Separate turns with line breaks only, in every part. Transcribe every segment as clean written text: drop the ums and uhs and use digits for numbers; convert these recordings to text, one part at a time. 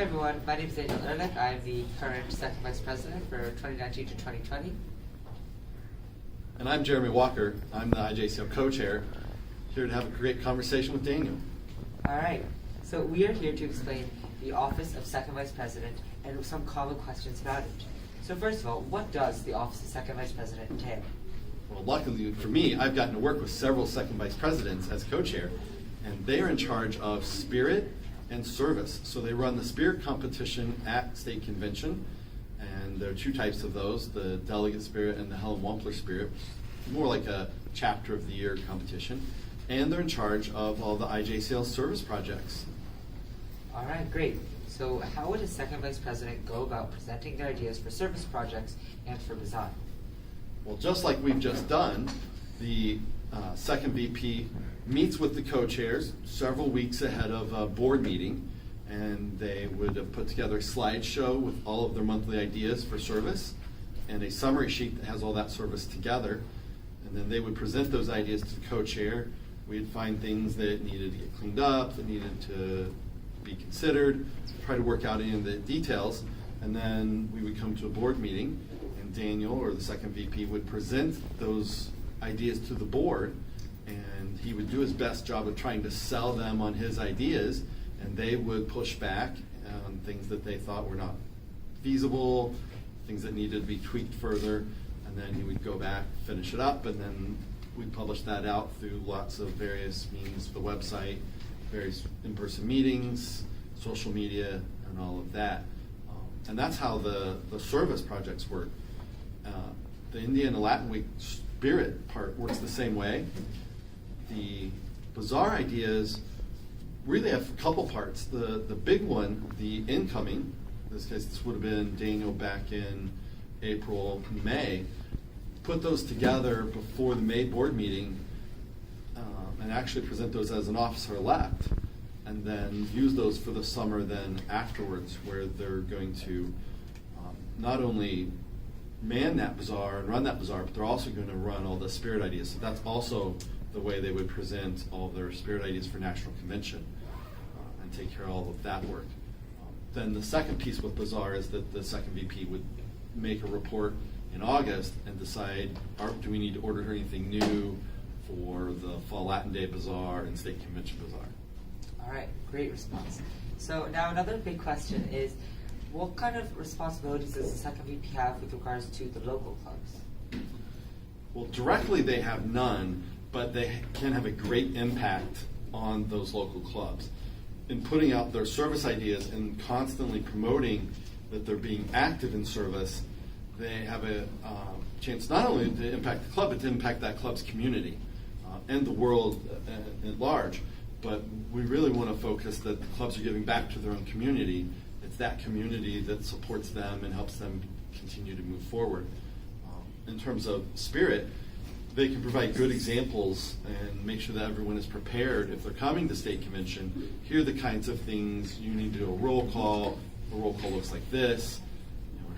everyone, my name is Daniel Ehrlich. I'm the current Second Vice President for 2019 to 2020.
And I'm Jeremy Walker. I'm the IJCL co-chair, here to have a great conversation with Daniel.
All right, so we are here to explain the Office of Second Vice President and some common questions about it. So first of all, what does the Office of Second Vice President entail?
Well, luckily for me, I've gotten to work with several Second Vice Presidents as co-chair, and they are in charge of Spirit and Service. So they run the Spirit competition at State Convention, and there are two types of those, the Delegate Spirit and the Helen Wampler Spirit, more like a chapter of the year competition. And they're in charge of all the IJCL service projects.
All right, great. So how would a Second Vice President go about presenting their ideas for service projects and for Bazaar?
Well, just like we've just done, the second VP meets with the co-chairs several weeks ahead of a board meeting, and they would have put together a slideshow with all of their monthly ideas for service and a summary sheet that has all that service together. And then they would present those ideas to the co-chair. We'd find things that needed to get cleaned up, that needed to be considered, try to work out any of the details, and then we would come to a board meeting, and Daniel, or the second VP, would present those ideas to the board, and he would do his best job of trying to sell them on his ideas, and they would push back on things that they thought were not feasible, things that needed to be tweaked further, and then he would go back, finish it up, and then we'd publish that out through lots of various means, the website, various in-person meetings, social media, and all of that. And that's how the service projects work. The Indiana Latin Week Spirit part works the same way. The Bazaar ideas really have a couple parts. The big one, the incoming, in this case this would have been Daniel back in April, May, put those together before the May board meeting and actually present those as an officer-elect, and then use those for the summer then afterwards, where they're going to not only man that bazaar and run that bazaar, but they're also going to run all the spirit ideas. So that's also the way they would present all their spirit ideas for National Convention and take care of all of that work. Then the second piece with bazaar is that the second VP would make a report in August and decide, do we need to order anything new for the Fall Latin Day Bazaar and State Convention Bazaar?
All right, great response. So now another big question is, what kind of responsibilities does the second VP have with regards to the local clubs?
Well, directly they have none, but they can have a great impact on those local clubs. In putting out their service ideas and constantly promoting that they're being active in service, they have a chance not only to impact the club, but to impact that club's community and the world at large. But we really want to focus that the clubs are giving back to their own community. It's that community that supports them and helps them continue to move forward. In terms of spirit, they can provide good examples and make sure that everyone is prepared. If they're coming to state convention, here are the kinds of things you need to do. A roll call looks like this.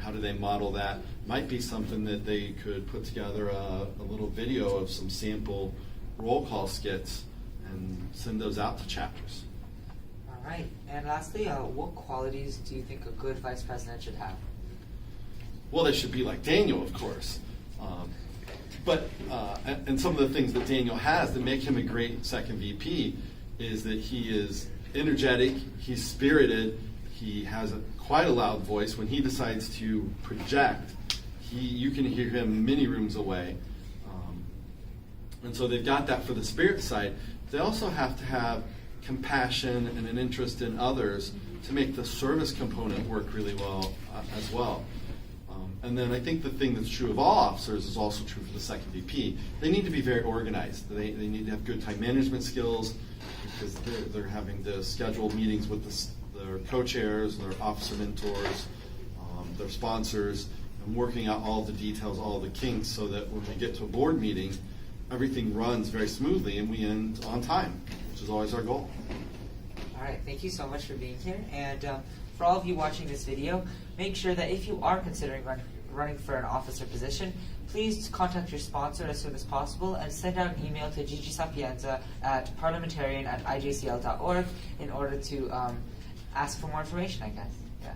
How do they model that? Might be something that they could put together a little video of some sample roll call skits and send those out to chapters.
All right. And lastly, what qualities do you think a good vice president should have?
Well, they should be like Daniel, of course. And some of the things that Daniel has that make him a great second VP is that he is energetic, he's spirited, he has quite a loud voice. When he decides to project, you can hear him many rooms away. And so they've got that for the spirit side. They also have to have compassion and an interest in others to make the service component work really well as well. And then I think the thing that's true of all officers is also true for the second VP. They need to be very organized. They need to have good time management skills, because they're having to schedule meetings with their co-chairs, their officer mentors, their sponsors, and working out all the details, all the kinks, so that when we get to a board meeting, everything runs very smoothly and we end on time, which is always our goal.
All right, thank you so much for being here. And for all of you watching this video, make sure that if you are considering running for an officer position, please contact your sponsor as soon as possible and send out an email to Gigi Sapienza at parliamentarian@ijcl.org in order to ask for more information, I guess. Yeah.